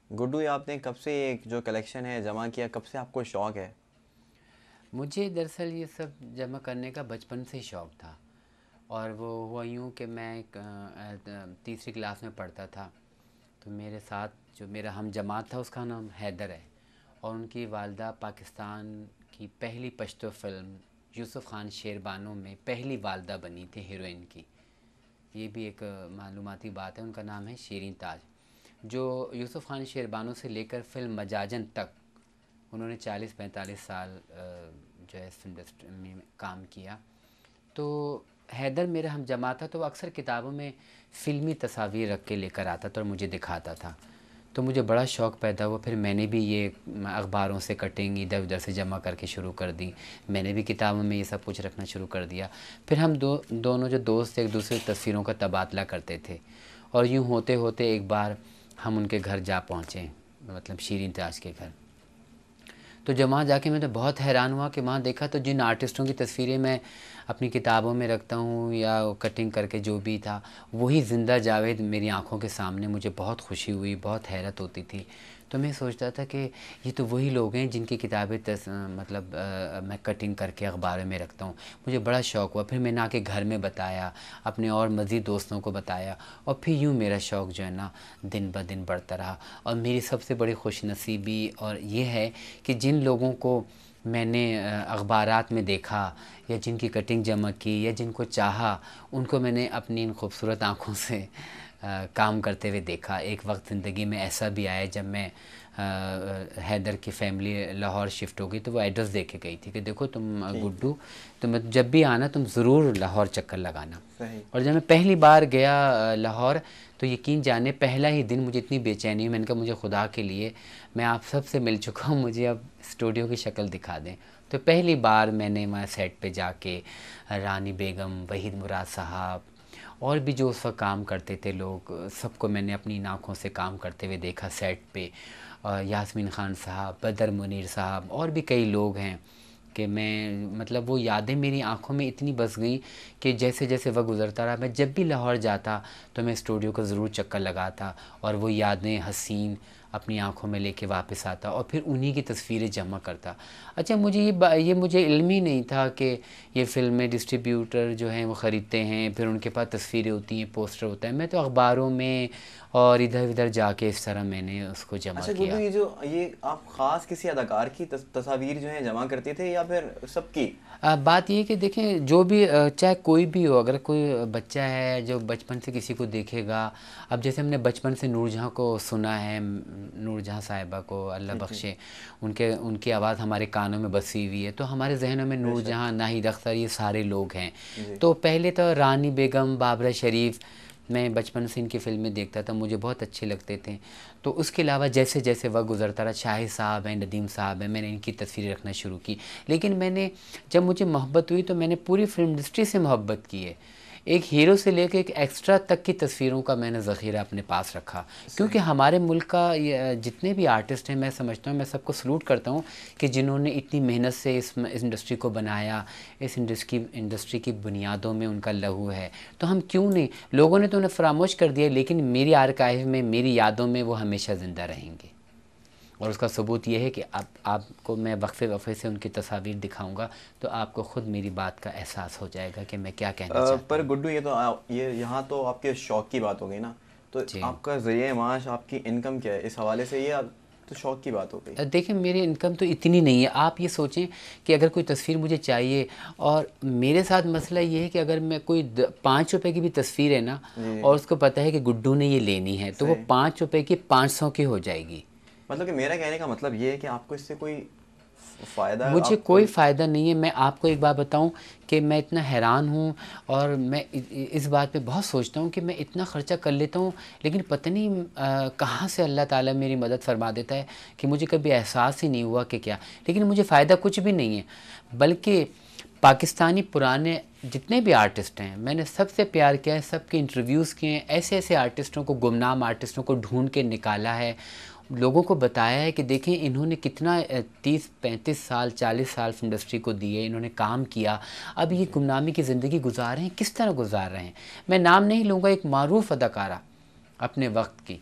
गुड्डू, ये आपने कब से ये जो कलेक्शन है जमा किया, कब से आपको शौक है? मुझे दरअसल ये सब जमा करने का बचपन से ही शौक़ था। और वो हुआ यूँ कि मैं तीसरी क्लास में पढ़ता था, तो मेरे साथ जो मेरा हम जमात था उसका नाम हैदर है, और उनकी वालदा पाकिस्तान की पहली पश्तो फ़िल्म यूसुफ़ खान शेरबानो में पहली वालदा बनी थी हीरोइन की। ये भी एक मालूमाती बात है। उनका नाम है शीरीन ताज। जो यूसुफ़ खान शेरबानो से लेकर फ़िल्म मजाजन तक उन्होंने 40-45 साल जो है इस इंडस्ट्री में काम किया। तो हैदर मेरा हम जमा था, तो वो अक्सर किताबों में फ़िल्मी तस्वीर रख के लेकर आता था और मुझे दिखाता था। तो मुझे बड़ा शौक़ पैदा हुआ। फिर मैंने भी ये अखबारों से कटिंग इधर उधर से जमा करके शुरू कर दी। मैंने भी किताबों में ये सब कुछ रखना शुरू कर दिया। फिर हम दोनों जो दोस्त थे एक दूसरे की तस्वीरों का तबादला करते थे, और यूँ होते होते एक बार हम उनके घर जा पहुँचे, मतलब शीरीन ताज के घर। तो जब वहाँ जाके मैं तो बहुत हैरान हुआ कि वहाँ देखा तो जिन आर्टिस्टों की तस्वीरें मैं अपनी किताबों में रखता हूँ या कटिंग करके जो भी था, वही ज़िंदा जावेद मेरी आँखों के सामने। मुझे बहुत खुशी हुई, बहुत हैरत होती थी। तो मैं सोचता था कि ये तो वही लोग हैं जिनकी किताबें मतलब मैं कटिंग करके अखबार में रखता हूँ। मुझे बड़ा शौक़ हुआ। फिर मैंने आके घर में बताया, अपने और मज़ीद दोस्तों को बताया, और फिर यूँ मेरा शौक़ जो है ना दिन ब दिन बढ़ता रहा। और मेरी सबसे बड़ी खुशनसीबी और ये है कि जिन लोगों को मैंने अखबारात में देखा या जिनकी कटिंग जमा की या जिनको चाहा, उनको मैंने अपनी इन खूबसूरत आँखों से काम करते हुए देखा। एक वक्त ज़िंदगी में ऐसा भी आया जब मैं हैदर की फैमिली लाहौर शिफ्ट हो गई, तो वो एड्रेस दे के गई थी कि देखो तुम ठीक है। गुड्डू, तुम जब भी आना तुम ज़रूर लाहौर चक्कर लगाना। सही। और जब मैं पहली बार गया लाहौर, तो यकीन जाने पहला ही दिन मुझे इतनी बेचैनी हुई। मैंने कहा मुझे खुदा के लिए, मैं आप सब से मिल चुका हूँ, मुझे अब स्टूडियो की शक्ल दिखा दें। तो पहली बार मैंने वहाँ सेट पे जाके रानी बेगम, वहीद मुराद साहब और भी जो उस वक्त काम करते थे लोग, सबको मैंने अपनी आँखों से काम करते हुए देखा सेट पे। और यास्मीन ख़ान साहब, बदर मुनीर साहब और भी कई लोग हैं कि मैं मतलब वो यादें मेरी आँखों में इतनी बस गई कि जैसे जैसे वक्त गुज़रता रहा, मैं जब भी लाहौर जाता तो मैं स्टूडियो को ज़रूर चक्कर लगाता और वो यादें हसीन अपनी आँखों में लेके वापस आता और फिर उन्हीं की तस्वीरें जमा करता। अच्छा, मुझे ये मुझे इल्म ही नहीं था कि ये फ़िल्में डिस्ट्रीब्यूटर जो हैं वो ख़रीदते हैं, फिर उनके पास तस्वीरें होती हैं, पोस्टर होता है। मैं तो अखबारों में और इधर-उधर जाके इस तरह मैंने उसको जमा अच्छा गुड्डू, किया। ये आप ख़ास किसी अदाकार की तस्वीर जो है जमा करते थे या फिर सबकी? बात ये है कि देखें, जो भी चाहे कोई भी हो, अगर कोई बच्चा है जो बचपन से किसी को देखेगा। अब जैसे हमने बचपन से नूरजहाँ को सुना है, नूरजहाँ साहिबा को अल्लाह जी जी। बख्शे, उनके उनकी आवाज़ हमारे कानों में बसी हुई है, तो हमारे जहनों में बेशक। नूरजहाँ, नाहिद अख्तर, ये सारे लोग हैं। जी। तो पहले तो रानी बेगम, बाबरा शरीफ, मैं बचपन से इनकी फ़िल्में देखता था, मुझे बहुत अच्छे लगते थे। तो उसके अलावा जैसे जैसे वक्त गुज़रता रहा, शाहिद साहब हैं, नदीम साहब हैं, मैंने इनकी तस्वीरें रखना शुरू की। लेकिन मैंने, जब मुझे मोहब्बत हुई तो मैंने पूरी फ़िल्म इंडस्ट्री से मोहब्बत की है। एक हीरो से लेकर एक एक्स्ट्रा तक की तस्वीरों का मैंने ज़ख़ीरा अपने पास रखा, क्योंकि सही। हमारे मुल्क का ये जितने भी आर्टिस्ट हैं, मैं समझता हूँ, मैं सबको सलूट करता हूँ कि जिन्होंने इतनी मेहनत से इस इंडस्ट्री को बनाया, इस इंडस्ट्री की बुनियादों में उनका लहू है। तो हम क्यों नहीं, लोगों ने तो उन्हें फरामोश कर दिया, लेकिन मेरी आर्काइव में, मेरी यादों में वो हमेशा ज़िंदा रहेंगे। और उसका सबूत ये है कि अब आपको मैं वक्फ़े वक्फ़े से उनकी तस्वीर दिखाऊंगा, तो आपको ख़ुद मेरी बात का एहसास हो जाएगा कि मैं क्या कहना चाहता पर हूँ। गुड्डू, ये यहाँ तो आपके शौक की बात हो गई ना, तो जी। आपका ज़रिए माश, आपकी इनकम क्या है इस हवाले से? तो शौक की बात हो गई। देखिए, मेरी इनकम तो इतनी नहीं है। आप ये सोचें कि अगर कोई तस्वीर मुझे चाहिए, और मेरे साथ मसला ये है कि अगर मैं कोई 5 रुपए की भी तस्वीर है ना, जी जी। और उसको पता है कि गुड्डू ने ये लेनी है, तो वो सही। 5 रुपए की 500 की हो जाएगी। मतलब कि मेरा कहने का मतलब ये है कि आपको इससे कोई फ़ायदा, मुझे आप कोई कभी? फ़ायदा नहीं है। मैं आपको एक बात बताऊं कि मैं इतना हैरान हूं, और मैं इस बात पे बहुत सोचता हूं कि मैं इतना ख़र्चा कर लेता हूं, लेकिन पता नहीं कहाँ से अल्लाह ताला मेरी मदद फरमा देता है कि मुझे कभी एहसास ही नहीं हुआ कि क्या। लेकिन मुझे फ़ायदा कुछ भी नहीं है, बल्कि पाकिस्तानी पुराने जितने भी आर्टिस्ट हैं, मैंने सबसे प्यार किया है, सबके इंटरव्यूज़ किए हैं, ऐसे ऐसे आर्टिस्टों को, गुमनाम आर्टिस्टों को ढूंढ के निकाला है, लोगों को बताया है कि देखें इन्होंने कितना 30-35 साल, 40 साल इंडस्ट्री को दिए, इन्होंने काम किया, अब ये जी। गुमनामी की ज़िंदगी गुजार रहे हैं, किस तरह गुजार रहे हैं। मैं नाम नहीं लूँगा, एक मारूफ अदाकारा अपने वक्त की,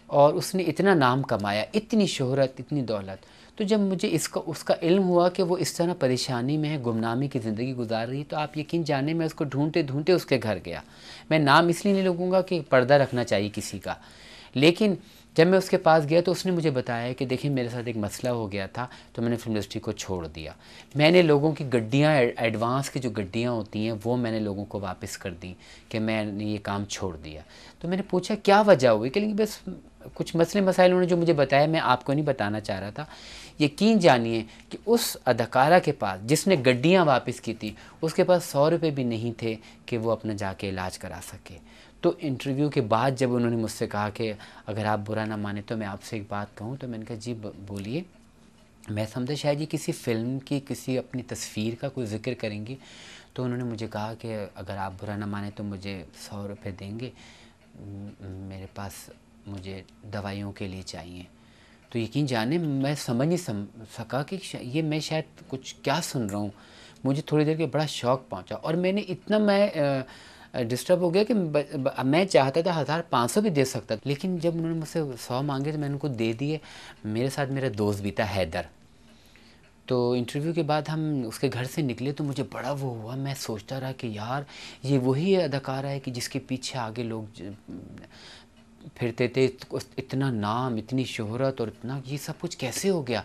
और उसने इतना नाम कमाया, इतनी शोहरत, इतनी दौलत। तो जब मुझे इसका उसका इल्म हुआ कि वो इस तरह परेशानी में है, गुमनामी की ज़िंदगी गुजार रही, तो आप यकीन जाने मैं उसको ढूंढते ढूंढते उसके घर गया। मैं नाम इसलिए नहीं लूँगा कि पर्दा रखना चाहिए किसी का, लेकिन जब मैं उसके पास गया तो उसने मुझे बताया कि देखिए मेरे साथ एक मसला हो गया था, तो मैंने फिल्म इंडस्ट्री को छोड़ दिया। मैंने लोगों की गड्डियाँ, एडवांस की जो गड्डियाँ होती हैं वो मैंने लोगों को वापस कर दी कि मैंने ये काम छोड़ दिया। तो मैंने पूछा क्या वजह हुई, कि बस कुछ मसले मसाइल उन्होंने जो मुझे बताया मैं आपको नहीं बताना चाह रहा था। यकीन जानिए कि उस अदाकारा के पास जिसने गड्डियाँ वापस की थी, उसके पास 100 रुपये भी नहीं थे कि वो अपना जाके इलाज करा सके। तो इंटरव्यू के बाद जब उन्होंने मुझसे कहा कि अगर आप बुरा ना माने तो मैं आपसे एक बात कहूँ, तो मैंने कहा जी बोलिए। मैं समझा शायद ये किसी फ़िल्म की किसी अपनी तस्वीर का कोई ज़िक्र करेंगी। तो उन्होंने मुझे कहा कि अगर आप बुरा ना माने तो मुझे 100 रुपये देंगे, मेरे पास मुझे दवाइयों के लिए चाहिए। तो यकीन जाने मैं समझ नहीं सका कि ये मैं शायद कुछ क्या सुन रहा हूँ। मुझे थोड़ी देर के बड़ा शौक़ पहुँचा और मैंने इतना डिस्टर्ब हो गया कि मैं चाहता था 1500 भी दे सकता था, लेकिन जब उन्होंने मुझसे 100 मांगे तो मैंने उनको दे दिए। मेरे साथ मेरा दोस्त भी था हैदर। तो इंटरव्यू के बाद हम उसके घर से निकले तो मुझे बड़ा वो हुआ, मैं सोचता रहा कि यार ये वही अदाकारा है कि जिसके पीछे आगे लोग फिरते थे, इतना नाम, इतनी शोहरत और इतना ये सब कुछ कैसे हो गया।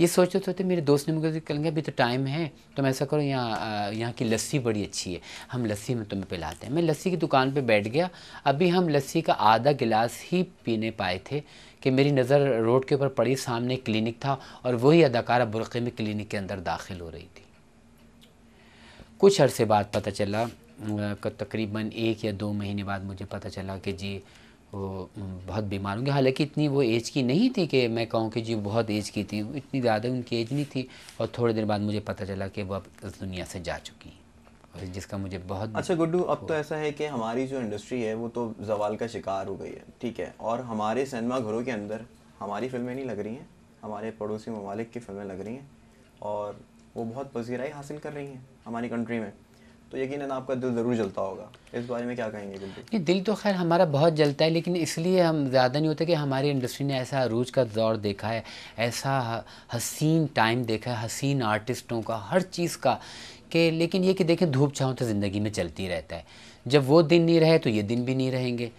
ये सोचते सोचते मेरे दोस्त ने मुझे कहेंगे अभी तो टाइम है, तो मैं ऐसा करो यहाँ की लस्सी बड़ी अच्छी है, हम लस्सी में तुम्हें पिलाते हैं। मैं लस्सी की दुकान पे बैठ गया। अभी हम लस्सी का आधा गिलास ही पीने पाए थे कि मेरी नज़र रोड के ऊपर पड़ी, सामने क्लिनिक था और वही अदाकारा बुरक़े में क्लिनिक के अंदर दाखिल हो रही थी। कुछ अरसे बाद पता चला, तकरीबन 1 या 2 महीने बाद मुझे पता चला कि जी वो बहुत बीमार होंगे। हालांकि इतनी वो एज की नहीं थी कि मैं कहूँ कि जी बहुत एज की थी, इतनी ज़्यादा उनकी एज नहीं थी। और थोड़े दिन बाद मुझे पता चला कि वो अब इस दुनिया से जा चुकी हैं, और जिसका मुझे बहुत अच्छा गुड्डू, अब तो ऐसा है कि हमारी जो इंडस्ट्री है वो तो जवाल का शिकार हो गई है, ठीक है, और हमारे सिनेमा घरों के अंदर हमारी फिल्में नहीं लग रही हैं, हमारे पड़ोसी ममालिक की फिल्में लग रही हैं और वो बहुत पजीराई हासिल कर रही हैं हमारी कंट्री में। तो यकीनन आपका दिल ज़रूर जलता होगा। इस बारे में क्या कहेंगे गुड्डू? नहीं, दिल तो खैर हमारा बहुत जलता है, लेकिन इसलिए हम ज़्यादा नहीं होते कि हमारी इंडस्ट्री ने ऐसा अरूज का दौर देखा है, ऐसा हसीन टाइम देखा है, हसीन आर्टिस्टों का, हर चीज़ का, कि लेकिन ये कि देखें धूप छाँव तो ज़िंदगी में चलती रहता है। जब वो दिन नहीं रहे तो ये दिन भी नहीं रहेंगे,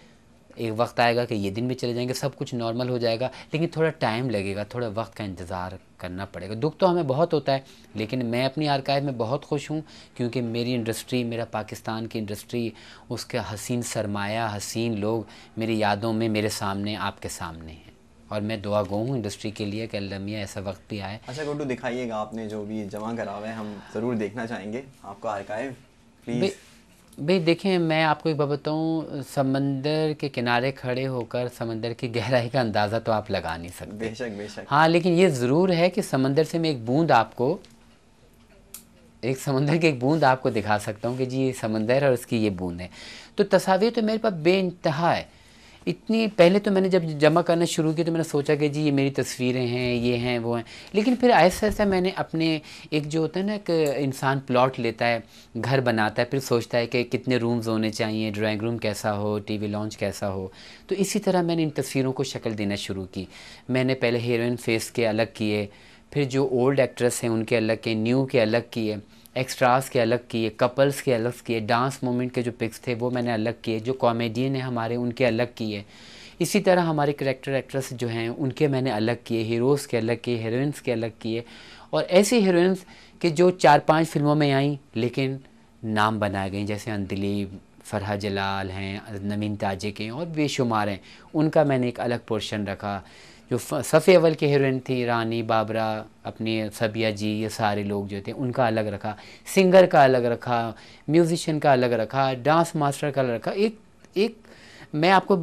एक वक्त आएगा कि ये दिन भी चले जाएंगे, सब कुछ नॉर्मल हो जाएगा, लेकिन थोड़ा टाइम लगेगा, थोड़ा वक्त का इंतज़ार करना पड़ेगा। दुख तो हमें बहुत होता है, लेकिन मैं अपनी आर्काइव में बहुत खुश हूँ क्योंकि मेरी इंडस्ट्री, मेरा पाकिस्तान की इंडस्ट्री, उसका हसीन सरमाया, हसीन लोग मेरी यादों में मेरे सामने, आपके सामने हैं, और मैं दुआ गो हूँ इंडस्ट्री के लिए कि अल्लाह मियां ऐसा वक्त भी आए। अच्छा गुड्डू, दिखाइएगा आपने जो भी जमा करा हुआ है, हम ज़रूर देखना चाहेंगे आपका आर्काइव, प्लीज़। भाई देखें, मैं आपको एक बात बताऊँ, समंदर के किनारे खड़े होकर समंदर की गहराई का अंदाज़ा तो आप लगा नहीं सकते। बेशक बेशक। हाँ, लेकिन ये ज़रूर है कि समंदर से मैं एक समंदर की एक बूंद आपको दिखा सकता हूँ कि जी ये समंदर है और इसकी ये बूंद है। तो तस्वीर तो मेरे पास बेइंतहा है। इतनी पहले तो मैंने जब जमा करना शुरू किया तो मैंने सोचा कि जी ये मेरी तस्वीरें हैं, ये हैं, वो हैं, लेकिन फिर ऐसा ऐसा मैंने अपने, एक जो होता है ना कि इंसान प्लॉट लेता है, घर बनाता है, फिर सोचता है कि कितने रूम्स होने चाहिए, ड्राइंग रूम कैसा हो, टीवी लॉन्च कैसा हो, तो इसी तरह मैंने इन तस्वीरों को शक्ल देना शुरू की। मैंने पहले हीरोइन फेस के अलग किए, फिर जो ओल्ड एक्ट्रेस हैं उनके अलग किए, न्यू के अलग किए, एक्स्ट्रास के अलग किए, कपल्स के अलग किए, डांस मोमेंट के जो पिक्स थे वो मैंने अलग किए, जो कॉमेडियन हैं हमारे उनके अलग किए। इसी तरह हमारे करैक्टर एक्ट्रेस जो हैं उनके मैंने अलग किए, हीरोज़ के अलग किए, हीरोइंस के अलग किए, और ऐसी हीरोइंस कि जो 4-5 फिल्मों में आई लेकिन नाम बनाए गए, जैसे अंजलि, फरहा जलाल हैं, नवीन ताजे के, और बेशुमार हैं, उनका मैंने एक अलग पोर्शन रखा। जो सफ़े अव्वल की हीरोइन थी रानी बाबरा, अपनी सबिया जी, ये सारे लोग जो थे उनका अलग रखा, सिंगर का अलग रखा, म्यूज़िशियन का अलग रखा, डांस मास्टर का अलग रखा। एक मैं आपको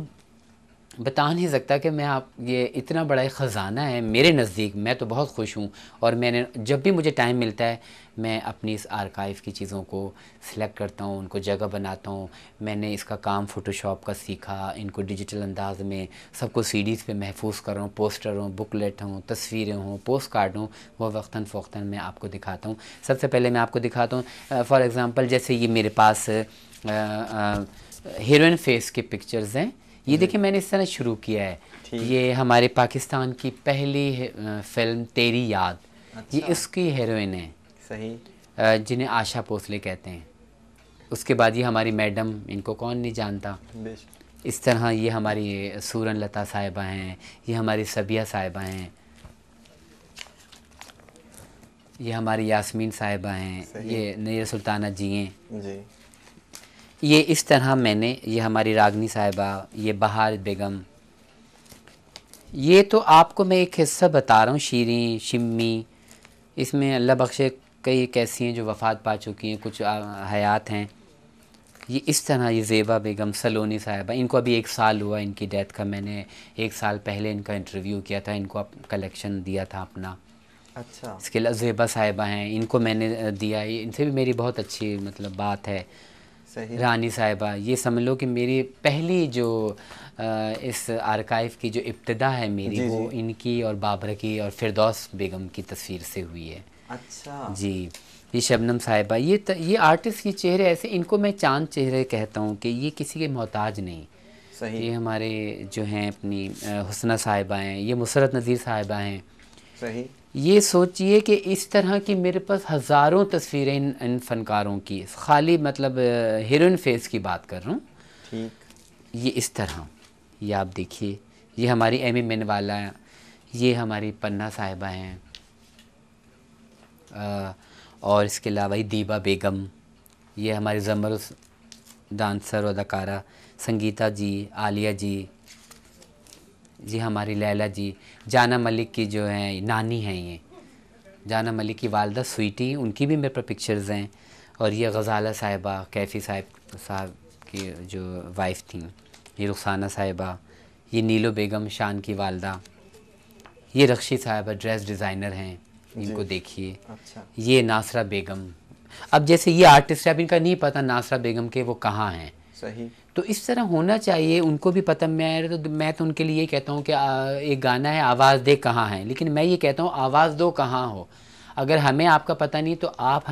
बता नहीं सकता कि मैं आप ये इतना बड़ा एक ख़जाना है मेरे नज़दीक। मैं तो बहुत खुश हूँ, और मैंने जब भी मुझे टाइम मिलता है मैं अपनी इस आर्काइव की चीज़ों को सिलेक्ट करता हूँ, उनको जगह बनाता हूँ। मैंने इसका काम फ़ोटोशॉप का सीखा, इनको डिजिटल अंदाज में सबको सीडीज़ पे महफूज कर रहा हूँ, पोस्टर हों, बुकलेट हों, तस्वीरें हों, पोस्ट कार्ड हों, वो वक्तन फ़ौक्तन मैं आपको दिखाता हूँ। सबसे पहले मैं आपको दिखाता हूँ, फॉर एग्ज़ाम्पल जैसे ये मेरे पास हीरोइन फेस के पिक्चर्स हैं, ये देखिए मैंने इस तरह शुरू किया है। ठीक। ये हमारे पाकिस्तान की पहली फिल्म तेरी याद। ये अच्छा। इसकी हीरोइन है, सही। जिन्हें आशा भोसले कहते हैं। उसके बाद ये हमारी मैडम, इनको कौन नहीं जानता। बेशक। इस तरह ये हमारी सूरन लता साहिबा हैं, ये हमारी सबिया साहिबा हैं, ये हमारी यास्मीन साहिबा हैं, सही। ये नैयर सुल्ताना जी हैं। जी। ये इस तरह मैंने, ये हमारी रागनी साहिबा, ये बहार बेगम। ये तो आपको मैं एक हिस्सा बता रहा हूँ, शीरीं, शिम्मी। इसमें अल्लाह बख्शे कई एक ऐसी हैं जो वफ़ात पा चुकी हैं, कुछ हयात हैं। ये इस तरह, ये ज़ेबा बेगम, सलोनी साहिबा, इनको अभी 1 साल हुआ इनकी डेथ का। मैंने 1 साल पहले इनका इंटरव्यू किया था, इनको कलेक्शन दिया था अपना। अच्छा। इसके अलावा ज़ेबा साहिबा हैं, इनको मैंने दिया। इनसे भी मेरी बहुत अच्छी मतलब बात है। सही। रानी साहिबा, ये समझ लो कि मेरी पहली जो इस आर्काइव की जो इब्तिदा है मेरी, जी, वो जी। इनकी और बाबरा की और फिरदौस बेगम की तस्वीर से हुई है। अच्छा। जी। ये शबनम साहिबा, ये आर्टिस्ट के चेहरे ऐसे, इनको मैं चांद चेहरे कहता हूँ कि ये किसी के मोहताज नहीं। सही। ये हमारे जो हैं अपनी हुस्ना साहिबा हैं, ये मुसरत नज़ीर साहिबा हैं। सही। ये सोचिए कि इस तरह की मेरे पास हज़ारों तस्वीरें इन फ़नकारों की, खाली मतलब हीरोइन फेस की बात कर रहा हूँ। ठीक। ये इस तरह, ये आप देखिए, ये हमारी एमी मिनवाला, ये हमारी पन्ना साहिबा हैं, और इसके अलावा ये दीबा बेगम, ये हमारी ज़मर डांसर और अदाकारा, संगीता जी, आलिया जी, जी हमारी लैला जी, जाना मलिक की जो हैं नानी हैं, ये जाना मलिक की वालदा स्वीटी, उनकी भी मेरे पर पिक्चर्स हैं। और ये गज़ाला साहिबा, कैफ़ी साहब की जो वाइफ थी, ये रुखसाना साहिबा, ये नीलो बेगम, शान की वालदा, ये रक्षी साहिबा ड्रेस डिज़ाइनर हैं, इनको जी। देखिए। अच्छा। ये नासरा बेगम। अब जैसे ये आर्टिस्ट है, अब इनका नहीं पता नासरा बेगम के वो कहाँ हैं। सही। तो इस तरह होना चाहिए, उनको भी पता। मैं तो उनके लिए कहता हूँ कि एक गाना है आवाज़ दे कहाँ है, लेकिन मैं ये कहता हूँ आवाज़ दो कहाँ हो। अगर हमें आपका पता नहीं तो आप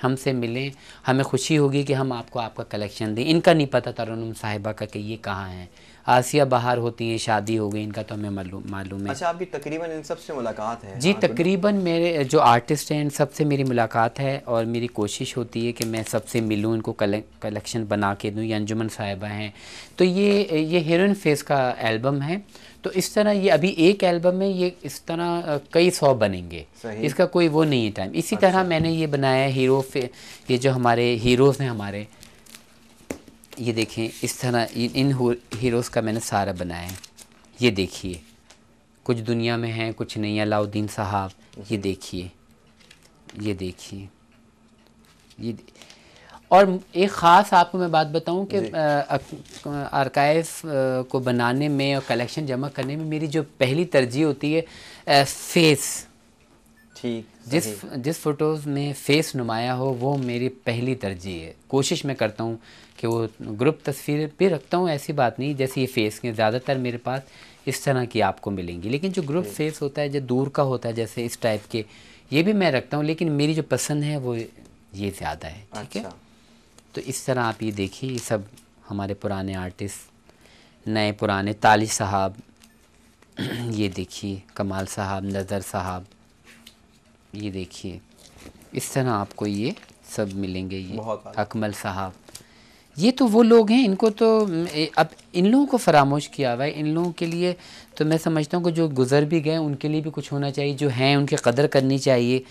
हमसे मिलें, हमें खुशी होगी कि हम आपको आपका कलेक्शन दें। इनका नहीं पता तरन्नुम साहिबा का कि ये कहाँ हैं। आसिया बहार होती हैं, शादी हो गई, इनका तो हमें मालूम है। अच्छा, आपकी तकरीबन इन सब से मुलाकात है? जी, हाँ, तकरीबन मेरे जो आर्टिस्ट हैं इन सबसे मेरी मुलाकात है, और मेरी कोशिश होती है कि मैं सबसे मिलूं, इनको कलेक्शन बना के दूं। ये अंजुमन साहिबा हैं, तो ये हीरोइन फेस का एल्बम है। तो इस तरह ये अभी एक एल्बम में ये इस तरह कई 100 बनेंगे। सही। इसका कोई वो नहीं है टाइम। इसी तरह अच्छा। मैंने ये बनाया है ये जो हमारे हीरोज़ हैं हमारे, ये देखें इस तरह इन हीरोज़ का मैंने सारा बनाया है। ये देखिए, कुछ दुनिया में हैं, कुछ नहीं। अलाउद्दीन साहब, ये देखिए, ये देखिए, और एक ख़ास आपको मैं बात बताऊं कि आर्काइव को बनाने में और कलेक्शन जमा करने में मेरी जो पहली तरजीह होती है फेस। ठीक। जिस फ़ोटोज़ में फ़ेस नुमाया हो वो मेरी पहली तरजीह है। कोशिश मैं करता हूँ कि वो ग्रुप तस्वीर भी रखता हूँ, ऐसी बात नहीं। जैसे ये फ़ेस के ज़्यादातर मेरे पास इस तरह की आपको मिलेंगी, लेकिन जो ग्रुप फेस होता है, जो दूर का होता है, जैसे इस टाइप के, ये भी मैं रखता हूँ, लेकिन मेरी जो पसंद है वो ये ज़्यादा है। ठीक है। तो इस तरह आप ये देखिए, ये सब हमारे पुराने आर्टिस्ट, नए पुराने, तालिश साहब, ये देखिए कमाल साहब, नज़र साहब, ये देखिए इस तरह आपको ये सब मिलेंगे। ये अकमल साहब, ये तो वो लोग हैं, इनको तो अब इन लोगों को फरामोश किया हुआ है। इन लोगों के लिए तो मैं समझता हूँ कि जो गुज़र भी गए उनके लिए भी कुछ होना चाहिए, जो हैं उनकी कदर करनी चाहिए।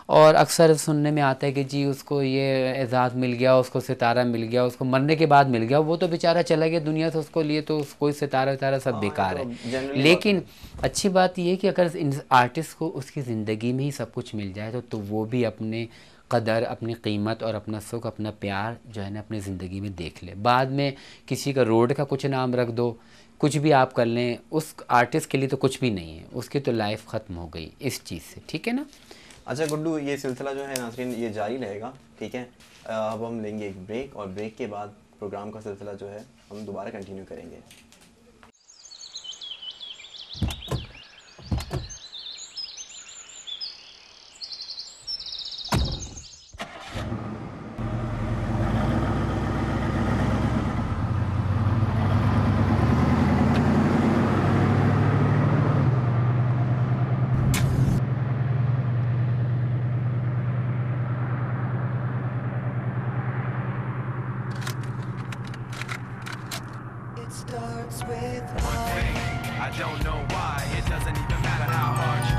और अक्सर सुनने में आता है कि जी उसको ये एजाज़ मिल गया, उसको सितारा मिल गया, उसको मरने के बाद मिल गया, वो तो बेचारा चला गया दुनिया से, उसको लिए तो कोई सितारा वितारा सब बेकार है। लेकिन अच्छी बात ये है कि अगर इन आर्टिस्ट को उसकी ज़िंदगी में ही सब कुछ मिल जाए तो वो भी अपने कदर, अपनी कीमत और अपना सुख, अपना प्यार जो है ना अपनी ज़िंदगी में देख ले। बाद में किसी का रोड का कुछ नाम रख दो, कुछ भी आप कर लें, उस आर्टिस्ट के लिए तो कुछ भी नहीं है, उसकी तो लाइफ ख़त्म हो गई इस चीज़ से। ठीक है ना। अच्छा गुड्डू, ये सिलसिला जो है नाज़रीन ये जारी रहेगा। ठीक है। अब हम लेंगे एक ब्रेक, और ब्रेक के बाद प्रोग्राम का सिलसिला जो है हम दोबारा कंटिन्यू करेंगे।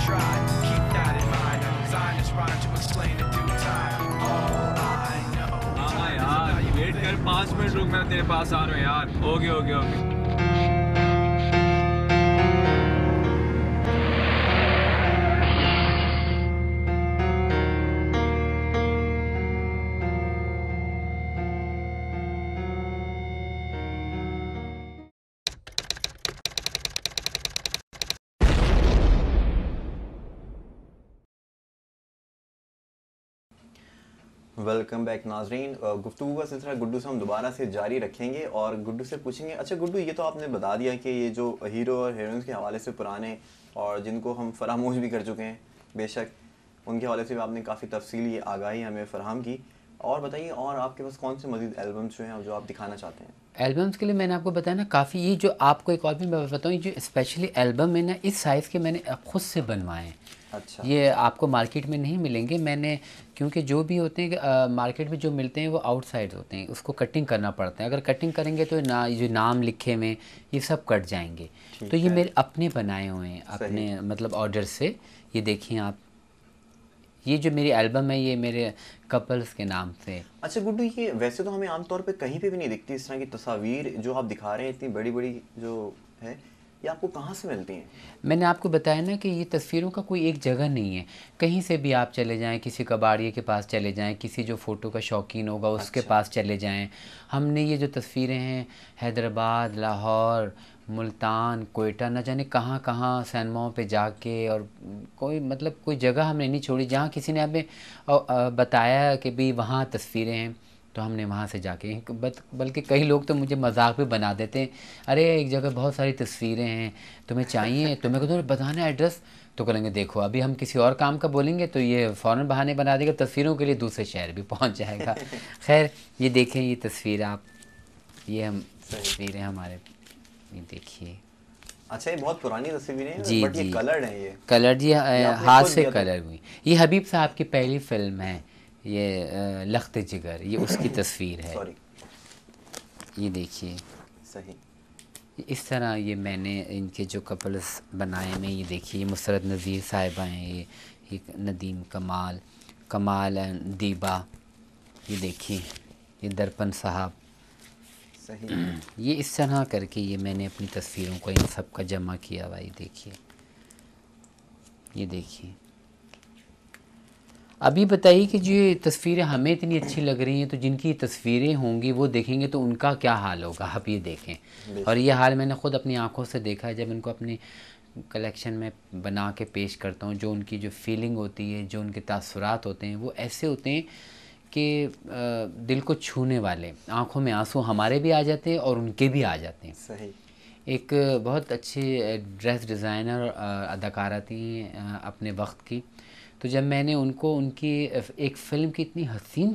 tried. Keep that in mind. I designed this rhyme to explain in due time. All I know. हाँ यार वेट कर 5 मिनट रुक मैं तेरे पास आ रहा हूँ यार ओके वेलकम बैक नाजरीन। गुफ्तगू का सिलसिला गुड्डू से हम दोबारा से जारी रखेंगे और गुड्डू से पूछेंगे, अच्छा गुड्डू ये तो आपने बता दिया कि ये जो हीरो और हीरोइंस के हवाले से पुराने और जिनको हम फरामोश भी कर चुके हैं, बेशक उनके हवाले से भी आपने काफ़ी तफसीली आगाही हमें फ़राहम की। और बताइए, और आपके पास कौन से मज़ीद एल्बम्स जो हैं जो आप दिखाना चाहते हैं? एल्बम्स के लिए मैंने आपको बताया ना, काफ़ी ये जो आपको एक और भी मैं बताऊँ, ये जो स्पेशली एल्बम है ना, इस साइज़ के मैंने खुद से बनवाए हैं। अच्छा। ये आपको मार्केट में नहीं मिलेंगे। मैंने क्योंकि जो भी होते हैं मार्केट में जो मिलते हैं वो आउटसाइड होते हैं, उसको कटिंग करना पड़ता है। अगर कटिंग करेंगे तो ना जो नाम लिखे हुए ये सब कट जाएंगे। तो ये मेरे अपने बनाए हुए हैं, अपने मतलब ऑर्डर से। ये देखिए आप, ये जो मेरी एल्बम है ये मेरे कपल्स के नाम से। अच्छा गुड्डू, ये वैसे तो हमें आमतौर पे कहीं पे भी नहीं दिखती इस तरह की तस्वीर जो आप दिखा रहे हैं, इतनी बड़ी बड़ी जो है, ये आपको कहाँ से मिलती हैं? मैंने आपको बताया ना कि ये तस्वीरों का कोई एक जगह नहीं है। कहीं से भी आप चले जाएं, किसी कबाड़िए के पास चले जाएं, किसी जो फ़ोटो का शौकीन होगा उसके पास चले जाएं। हमने ये जो तस्वीरें हैं हैदराबाद, लाहौर, मुल्तान, कोयटा, न जाने कहाँ कहाँ सिनेमाओं पे जाके, और कोई मतलब कोई जगह हमने नहीं छोड़ी जहाँ किसी ने हमें बताया कि भाई वहाँ तस्वीरें हैं, तो हमने वहाँ से जाके। बल्कि कई लोग तो मुझे मजाक भी बना देते हैं, अरे एक जगह बहुत सारी तस्वीरें हैं, तुम्हें चाहिए? तो मैं कहता हूँ बताना एड्रेस। तो कहेंगे देखो अभी हम किसी और काम का बोलेंगे तो ये फ़ौरन बहाने बना देगा, तस्वीरों के लिए दूसरे शहर भी पहुँच जाएगा। खैर ये देखें, ये तस्वीर आप, ये हम तस्वीरें हमारे, ये देखिए। अच्छा, ये बहुत पुरानी तस्वीरें हैं जी बट जी, ये कलर्ड हैं। ये कलर जी आपने हाथ खुद से दिया था? कलर हुई। ये हबीब साहब की पहली फ़िल्म है, ये लख्त जिगर, ये उसकी तस्वीर है। सॉरी, ये देखिए सही। इस तरह ये मैंने इनके जो कपल्स बनाए में, ये देखिए मुसरत नज़ीर साहिबा हैं, ये नदीम कमाल, कमाल एंड दीबा, ये देखिए ये दर्पण साहब। सही। ये इस तरह करके ये मैंने अपनी तस्वीरों को इन सब का जमा किया हुआ। ये देखिए, ये देखिए। अभी बताइए कि जो ये तस्वीरें हमें इतनी अच्छी लग रही हैं, तो जिनकी तस्वीरें होंगी वो देखेंगे तो उनका क्या हाल होगा, आप ये देखें। और ये हाल मैंने ख़ुद अपनी आंखों से देखा है जब इनको अपनी कलेक्शन में बना के पेश करता हूँ। जो उनकी जो फीलिंग होती है, जो उनके तासुरात होते हैं, वो ऐसे होते हैं कि दिल को छूने वाले, आँखों में आंसू हमारे भी आ जाते हैं और उनके भी आ जाते हैं। सही। एक बहुत अच्छी ड्रेस डिज़ाइनर अदाकारा थी अपने वक्त की। तो जब मैंने उनको उनकी एक फ़िल्म की इतनी हसीन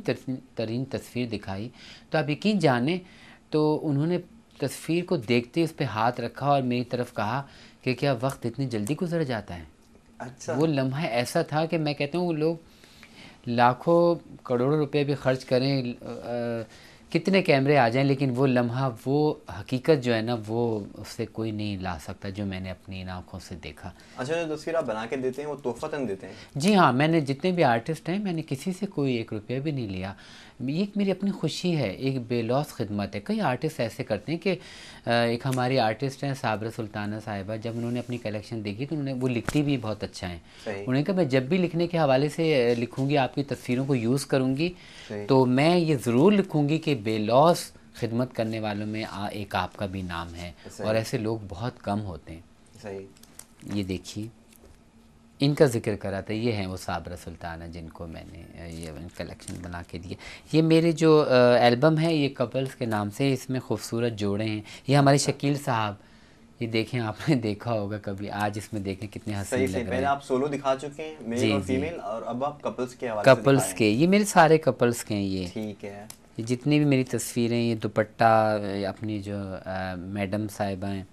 तरीन तस्वीर दिखाई, तो आप यकीन जाने, तो उन्होंने तस्वीर को देखते ही उस पर हाथ रखा और मेरी तरफ कहा कि क्या वक्त इतनी जल्दी गुजर जाता है। अच्छा। वो लम्हा ऐसा था कि मैं कहता हूँ वो लोग लाखों करोड़ों रुपए भी खर्च करें, कितने कैमरे आ जाएं, लेकिन वो लम्हा, वो हकीकत जो है ना, वो उससे कोई नहीं ला सकता जो मैंने अपनी इन आँखों से देखा। अच्छा, जो तस्वीर आप बना के देते हैं वो तोहफ़तन देते हैं? जी हाँ, मैंने जितने भी आर्टिस्ट हैं, मैंने किसी से कोई 1 रुपया भी नहीं लिया। ये एक मेरी अपनी खुशी है, एक बेलौस खिदमत है। कई आर्टिस्ट ऐसे करते हैं कि एक हमारी आर्टिस्ट हैं साबरा सुल्ताना साहिबा, जब उन्होंने अपनी कलेक्शन देखी तो उन्होंने, वो लिखती भी बहुत अच्छा है, उन्होंने कहा मैं जब भी लिखने के हवाले से लिखूँगी, आपकी तस्वीरों को यूज़ करूँगी, तो मैं ये ज़रूर लिखूँगी कि बेलौस खिदमत करने वालों में एक आपका भी नाम है। और ऐसे लोग बहुत कम होते हैं। सही। ये देखिए, इनका ज़िक्र करा था, ये हैं वो साबरा सुल्ताना जिनको मैंने ये कलेक्शन बना के दिया। ये मेरे जो एल्बम है ये कपल्स के नाम से, इसमें खूबसूरत जोड़े हैं। ये हमारे शकील साहब, ये देखें, आपने देखा होगा कभी, आज इसमें देखें कितने हसीन लग रहे हैं। पहले आप सोलो दिखा चुके हैं, मेल और फीमेल, और अब आप कपल्स के हवाले से कपल्स के, ये मेरे सारे कपल्स के हैं। ये ठीक है। ये जितनी भी मेरी तस्वीरें, ये दुपट्टा अपनी जो मैडम साहिबा हैं,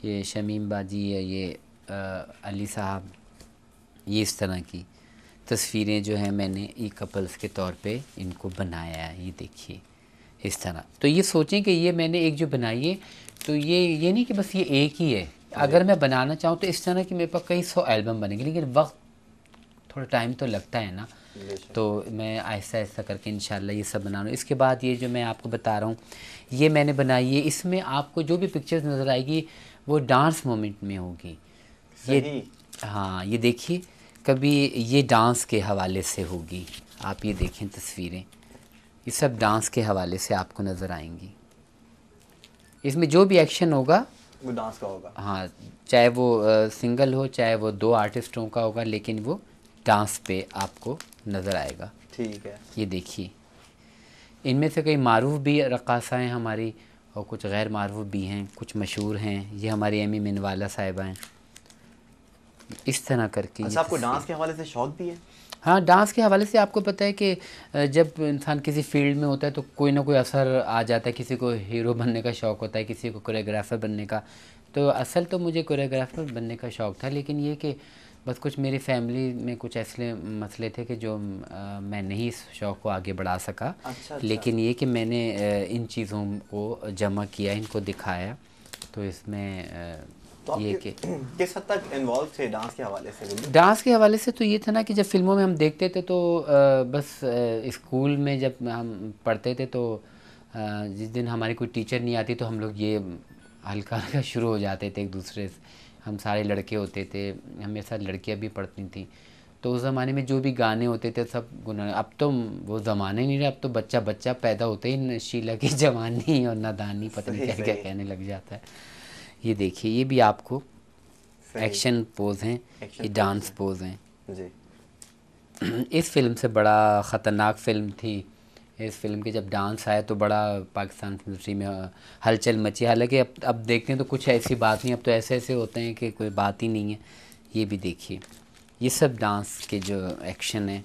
ये शमीम बाजी है, ये अली साहब, ये इस तरह की तस्वीरें जो हैं मैंने ई कपल्स के तौर पे इनको बनाया है। ये देखिए इस तरह। तो ये सोचें कि ये मैंने एक जो बनाई है, तो ये नहीं कि बस ये एक ही है, अगर मैं बनाना चाहूँ तो इस तरह की मेरे पास कई 100 एल्बम बनेंगे, लेकिन वक्त थोड़ा टाइम तो लगता है ना, बेशक। तो मैं आहिस्ता आहिस्ता करके इंशाल्लाह ये सब बना रहा हूँ। इसके बाद ये जो मैं आपको बता रहा हूँ ये मैंने बनाई है, इसमें आपको जो भी पिक्चर्स नज़र आएगी वो डांस मोमेंट में होगी। ये सही। हाँ, ये देखिए, कभी ये डांस के हवाले से होगी, आप ये देखें तस्वीरें, ये सब डांस के हवाले से आपको नज़र आएंगी। इसमें जो भी एक्शन होगा वो डांस का होगा। हाँ, चाहे वो सिंगल हो चाहे वो 2 आर्टिस्टों का होगा, लेकिन वो डांस पे आपको नज़र आएगा। ठीक है। ये देखिए, इनमें से कई मारूफ भी रक़ासा हैं हमारी और कुछ गैर मारूफ भी हैं, कुछ मशहूर हैं। ये हमारी एमी मिनवाला साहिबा हैं। इस तरह करके अच्छा, आपको डांस के हवाले से शौक भी है? हाँ, डांस के हवाले से आपको पता है कि जब इंसान किसी फील्ड में होता है तो कोई ना कोई असर आ जाता है। किसी को हीरो बनने का शौक़ होता है, किसी को कोरियोग्राफर बनने का। तो असल तो मुझे कोरियोग्राफर बनने का शौक़ था, लेकिन ये कि बस कुछ मेरी फैमिली में कुछ ऐसे मसले थे कि जो मैं नहीं इस शौक़ को आगे बढ़ा सका। अच्छा। लेकिन ये कि मैंने इन चीज़ों को जमा किया, इनको दिखाया, तो इसमें तो ये आप कि किस हद तक इन्वॉल्व थे डांस के हवाले से? बिल्कुल। डांस के हवाले से तो ये था ना कि जब फ़िल्मों में हम देखते थे तो बस स्कूल में जब हम पढ़ते थे तो जिस दिन हमारी कोई टीचर नहीं आती तो हम लोग ये हल्का हल्का शुरू हो जाते थे एक दूसरे से। हम सारे लड़के होते थे, हमारे साथ लड़कियां भी पढ़ती थी, तो उस ज़माने में जो भी गाने होते थे सब गुनगुना। अब तो वो ज़माने नहीं रहे, अब तो बच्चा बच्चा पैदा होते ही शीला की जवानी और नादानी पता नहीं सही, क्या क्या सही। कहने लग जाता है। ये देखिए, ये भी आपको सही। एक्शन पोज हैं, एक्शन ये पोज डांस हैं। पोज हैं। जी। इस फिल्म से बड़ा ख़तरनाक फ़िल्म थी। इस फिल्म के जब डांस आया तो बड़ा पाकिस्तान इंडस्ट्री में हलचल मची। हालांकि अब देखते हैं तो कुछ ऐसी बात नहीं, अब तो ऐसे ऐसे होते हैं कि कोई बात ही नहीं है। ये भी देखिए, ये सब डांस के जो एक्शन है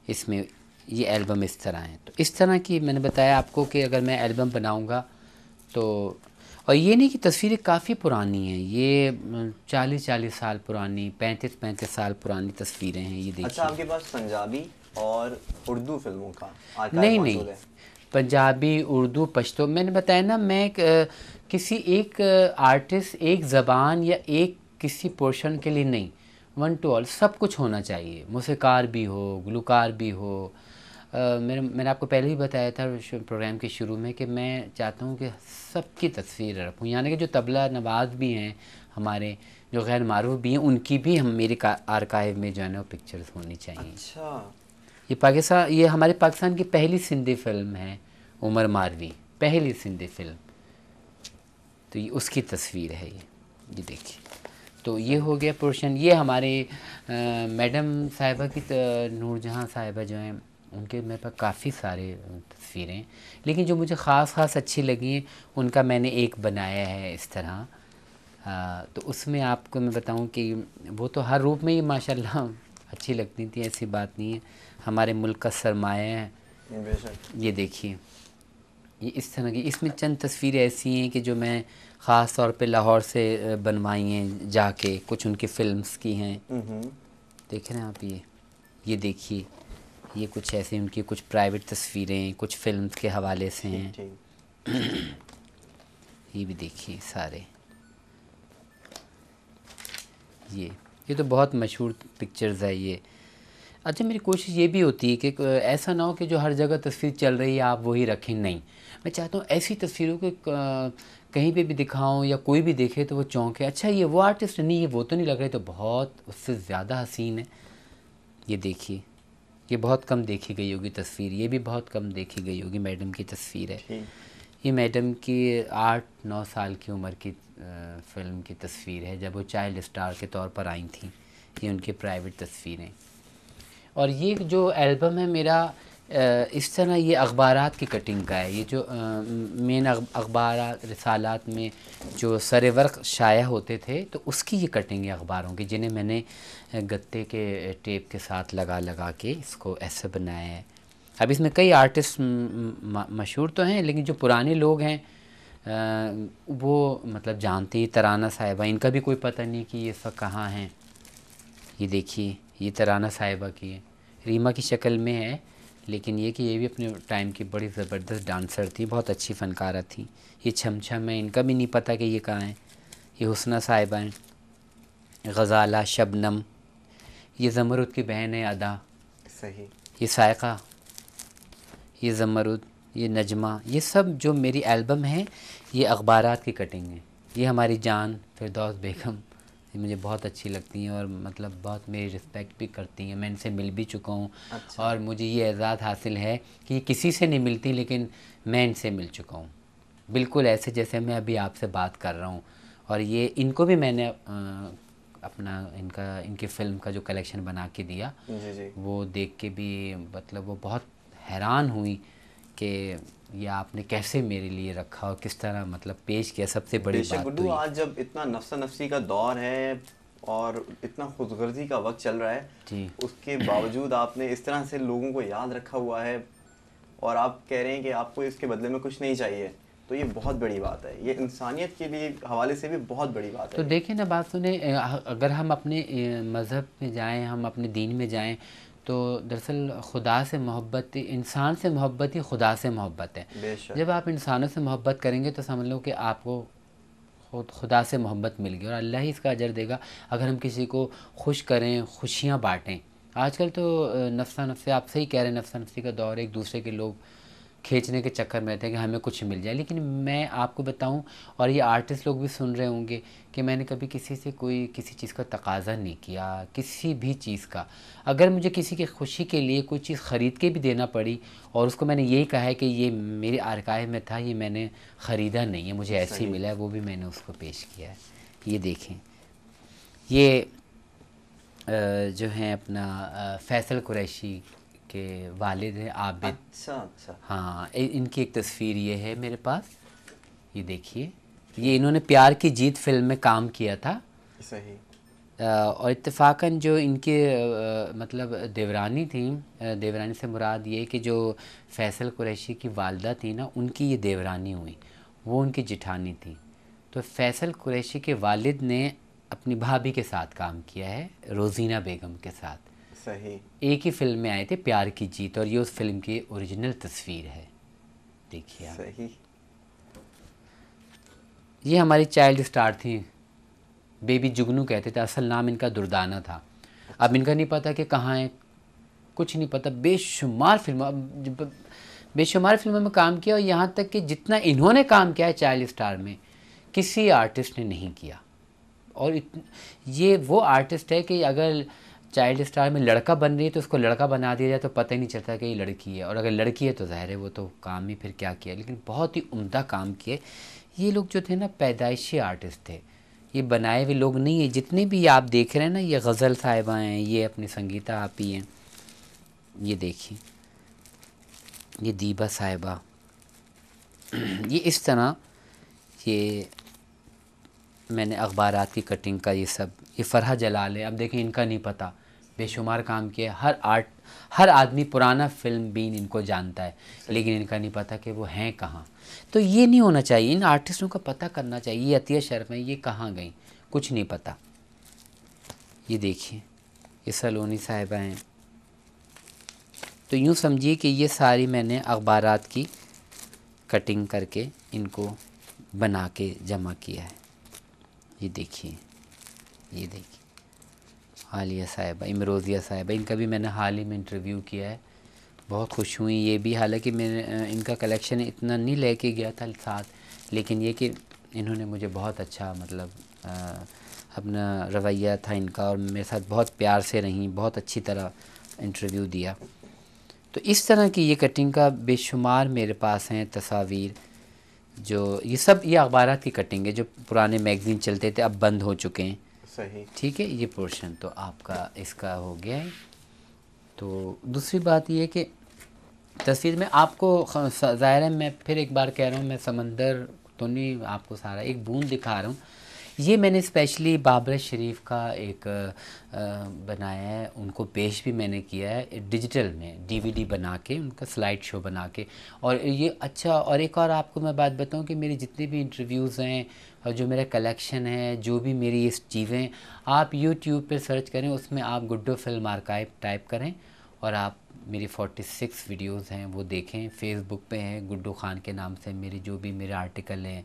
इसमें, ये एल्बम इस तरह है। तो इस तरह की मैंने बताया आपको कि अगर मैं एल्बम बनाऊँगा तो, और ये नहीं कि तस्वीरें काफ़ी पुरानी हैं, ये 40-40 साल पुरानी, 35-35 साल पुरानी तस्वीरें हैं। ये देखिए। अच्छा, आपके पास पंजाबी और उर्दू फिल्मों का आर्काइव नहीं मौजूद नहीं, है? पंजाबी, उर्दू, पश्तो, मैंने बताया ना, मैं किसी एक आर्टिस्ट, एक ज़बान या एक किसी पोर्शन के लिए नहीं, वन टू ऑल सब कुछ होना चाहिए। मौसीकार भी हो, गुलकार भी हो। मैंने आपको पहले ही बताया था प्रोग्राम के शुरू में कि मैं चाहता हूँ कि सबकी तस्वीर रखूँ, यानी कि जो तबला नवाज भी हैं हमारे, जो गैर मारूफ भी हैं, उनकी भी हम मेरे आर्काइव में जो है ना वो पिक्चर्स होनी चाहिए। अच्छा। ये हमारे पाकिस्तान की पहली सिंधी फिल्म है, उमर मारवी, पहली सिंधी फिल्म, तो ये उसकी तस्वीर है। ये देखिए, तो ये हो गया पोर्शन। ये हमारे मैडम साहिबा की, नूरजहाँ साहिबा जो हैं, उनके मेरे पास काफ़ी सारे तस्वीरें हैं, लेकिन जो मुझे ख़ास अच्छी लगी हैं उनका मैंने एक बनाया है इस तरह। तो उसमें आपको मैं बताऊं कि वो तो हर रूप में ही माशाल्लाह अच्छी लगती थी, ऐसी बात नहीं है। हमारे मुल्क का सरमाया है। बेशक। ये देखिए, ये इस तरह की, इसमें चंद तस्वीरें ऐसी हैं कि जो मैं ख़ास तौर पे लाहौर से बनवाई हैं जाके, कुछ उनकी फ़िल्म्स की हैं। देख रहे हैं आप? ये देखिए, ये कुछ ऐसे उनकी कुछ प्राइवेट तस्वीरें, कुछ फिल्म्स के हवाले से हैं। ठीक। ये भी देखिए सारे, ये तो बहुत मशहूर पिक्चर्स है ये। अच्छा, मेरी कोशिश ये भी होती है कि ऐसा ना हो कि जो हर जगह तस्वीर चल रही है आप वही रखें, नहीं। मैं चाहता हूँ ऐसी तस्वीरों को कहीं पे भी दिखाऊं या कोई भी देखे तो वो चौंके, अच्छा ये वो आर्टिस्ट नहीं, ये वो तो नहीं लग रही, तो बहुत उससे ज़्यादा हसीन है। ये देखिए, ये बहुत कम देखी गई होगी तस्वीर, ये भी बहुत कम देखी गई होगी। मैडम की तस्वीर है ये, मैडम की 8-9 साल की उम्र की फ़िल्म की तस्वीर है, जब वो चाइल्ड स्टार के तौर पर आई थी। ये उनकी प्राइवेट तस्वीरें। और ये जो एल्बम है मेरा, इस तरह ये अखबारात की कटिंग का है। ये जो मेन अखबार रिसालात में जो सरेवर्क शाया होते थे, तो उसकी ये कटिंग है अखबारों की, जिन्हें मैंने गत्ते के टेप के साथ लगा के इसको ऐसे बनाया है। अब इसमें कई आर्टिस्ट मशहूर तो हैं, लेकिन जो पुराने लोग हैं वो मतलब जानते हैं। तराना साहिबा, इनका भी कोई पता नहीं कि ये सब कहाँ हैं। ये देखिए, ये तराना साहिबा की है, रीमा की शक्ल में है, लेकिन ये कि ये भी अपने टाइम की बड़ी ज़बरदस्त डांसर थी, बहुत अच्छी फ़नकारा थी। ये छम छम है, इनका भी नहीं पता कि ये कहाँ है। ये हुस्ना साहिबा हैं, गज़ाला, शबनम, ये ज़मरुद की बहन है अदा, सही। ये सायका, ये ज़मरुद, ये नजमा, ये सब जो मेरी एल्बम है ये अखबारात की कटिंग है। ये हमारी जान फिरदौस बेगम, ये मुझे बहुत अच्छी लगती हैं और मतलब बहुत मेरी रिस्पेक्ट भी करती हैं। मैं इनसे मिल भी चुका हूँ। अच्छा। और मुझे ये एज़ाज़ हासिल है कि ये किसी से नहीं मिलती, लेकिन मैं इनसे मिल चुका हूँ, बिल्कुल ऐसे जैसे मैं अभी आपसे बात कर रहा हूँ। और ये इनको भी मैंने अपना इनकी फ़िल्म का जो कलेक्शन बना के दिया, जी जी। वो देख के भी मतलब वो बहुत हैरान हुई कि ये आपने कैसे मेरे लिए रखा और किस तरह मतलब पेश किया। सबसे बड़ी बेशक बात गुड्डू, तो ये। आज जब इतना नफ्सा नफसी का दौर है और इतना खुदगर्जी का वक्त चल रहा है, जी। उसके बावजूद आपने इस तरह से लोगों को याद रखा हुआ है और आप कह रहे हैं कि आपको इसके बदले में कुछ नहीं चाहिए, तो ये बहुत बड़ी बात है। ये इंसानियत के लिए हवाले से भी बहुत बड़ी बात तो है। देखिए ना, बात सुने, अगर हम अपने मज़हब में जाएं, हम अपने दीन में जाएं, तो दरअसल खुदा से मोहब्बत, इंसान से मोहब्बत ही खुदा से मोहब्बत है। बेशक। जब आप इंसानों से मोहब्बत करेंगे तो समझ लो कि आपको खुदा से मोहब्बत मिल गई और अल्लाह ही इसका अजर देगा। अगर हम किसी को खुश करें, खुशियाँ बाँटें। आजकल तो नफ्सा नफ्सी, आप सही कह रहे हैं, नफ्सा नफ्सी का दौर है, एक दूसरे के लोग खींचने के चक्कर में रहते हैं कि हमें कुछ मिल जाए। लेकिन मैं आपको बताऊं, और ये आर्टिस्ट लोग भी सुन रहे होंगे, कि मैंने कभी किसी से कोई किसी चीज़ का तकाज़ा नहीं किया, किसी भी चीज़ का। अगर मुझे किसी की खुशी के लिए कोई चीज़ ख़रीद के भी देना पड़ी और उसको मैंने यही कहा है कि ये मेरे आर्काइव में था, ये मैंने ख़रीदा नहीं है, मुझे ऐसे ही मिला है, वो भी मैंने उसको पेश किया है। ये देखें, ये जो हैं अपना फैसल कुरैशी के वालिद हैं, आबिद। अच्छा अच्छा। हाँ, इनकी एक तस्वीर ये है मेरे पास, ये देखिए। ये इन्होंने प्यार की जीत फिल्म में काम किया था। सही। और इत्तेफाकन जो इनके मतलब देवरानी थी, देवरानी से मुराद ये कि जो फैसल कुरैशी की वालदा थी ना, उनकी ये देवरानी हुई, वो उनकी जिठानी थी। तो फैसल कुरैशी के वालिद ने अपनी भाभी के साथ काम किया है, रोज़ीना बेगम के साथ। सही। एक ही फिल्म में आए थे, प्यार की जीत, और ये उस फिल्म की ओरिजिनल तस्वीर है, देखिए आप। सही। ये हमारी चाइल्ड स्टार थी, बेबी जुगनू कहते थे, असल नाम इनका दुर्दाना था। अब इनका नहीं पता कि कहाँ है, कुछ नहीं पता। बेशुमार फिल्मों में काम किया, और यहाँ तक कि जितना इन्होंने काम किया है चाइल्ड स्टार में, किसी आर्टिस्ट ने नहीं किया। और ये वो आर्टिस्ट है कि अगर चाइल्ड स्टार में लड़का बन रही है तो उसको लड़का बना दिया जाए तो पता ही नहीं चलता कि ये लड़की है, और अगर लड़की है तो ज़ाहिर है वो तो काम ही फिर क्या किया। लेकिन बहुत ही उम्दा काम किए ये लोग जो थे ना, पैदाइशी आर्टिस्ट थे, ये बनाए हुए लोग नहीं है। जितने भी आप देख रहे हैं ना, ये गज़ल साहिबा हैं, ये अपनी संगीता आपी हैं, ये देखिए, ये दीबा साहिबा, ये इस तरह, ये मैंने अखबारात की कटिंग का ये सब, ये फ़रहा जलाल है। अब देखें, इनका नहीं पता, बेशुमार काम किया। हर आदमी पुराना फिल्म बीन इनको जानता है, लेकिन इनका नहीं पता कि वो हैं कहाँ। तो ये नहीं होना चाहिए, इन आर्टिस्टों का पता करना चाहिए। ये अतिया शर्मा, ये कहाँ गई, कुछ नहीं पता। ये देखिए, ये सलोनी साहिबा हैं। तो यूँ समझिए कि ये सारी मैंने अखबारात की कटिंग करके इनको बना के जमा किया है। ये देखिए, ये देखिए, हालिया साहिबा, इमरोज़िया साहिबा, इनका भी मैंने हाल ही में इंटरव्यू किया है, बहुत खुश हुई ये भी। हालांकि मैंने इनका कलेक्शन इतना नहीं लेके गया था साथ, लेकिन ये कि इन्होंने मुझे बहुत अच्छा मतलब अपना रवैया था इनका, और मेरे साथ बहुत प्यार से रहीं, बहुत अच्छी तरह इंटरव्यू दिया। तो इस तरह की ये कटिंग का बेशुमार मेरे पास हैं तस्वीर, जो ये सब ये अखबारात की कटिंग है, जो पुराने मैगज़ीन चलते थे, अब बंद हो चुके हैं। सही। ठीक है, ये पोर्शन तो आपका इसका हो गया है। तो दूसरी बात ये कि तस्वीर में आपको ज़ाहिर है, मैं फिर एक बार कह रहा हूँ, मैं समंदर तो नहीं आपको सारा, एक बूंद दिखा रहा हूँ। ये मैंने स्पेशली बाबरा शरीफ का एक बनाया है, उनको पेश भी मैंने किया है डिजिटल में, डीवीडी बना के, उनका स्लाइड शो बना के। और ये अच्छा, और एक और आपको मैं बात बताऊं कि मेरी जितने भी इंटरव्यूज़ हैं और जो मेरा कलेक्शन है, जो भी मेरी ये चीज़ें, आप यूट्यूब पर सर्च करें, उसमें आप गुड्डो फिल्म आर्काइव टाइप करें और आप मेरी 46 वीडियोज़ हैं वो देखें। फेसबुक पे हैं गुड्डो खान के नाम से, मेरे जो भी मेरे आर्टिकल हैं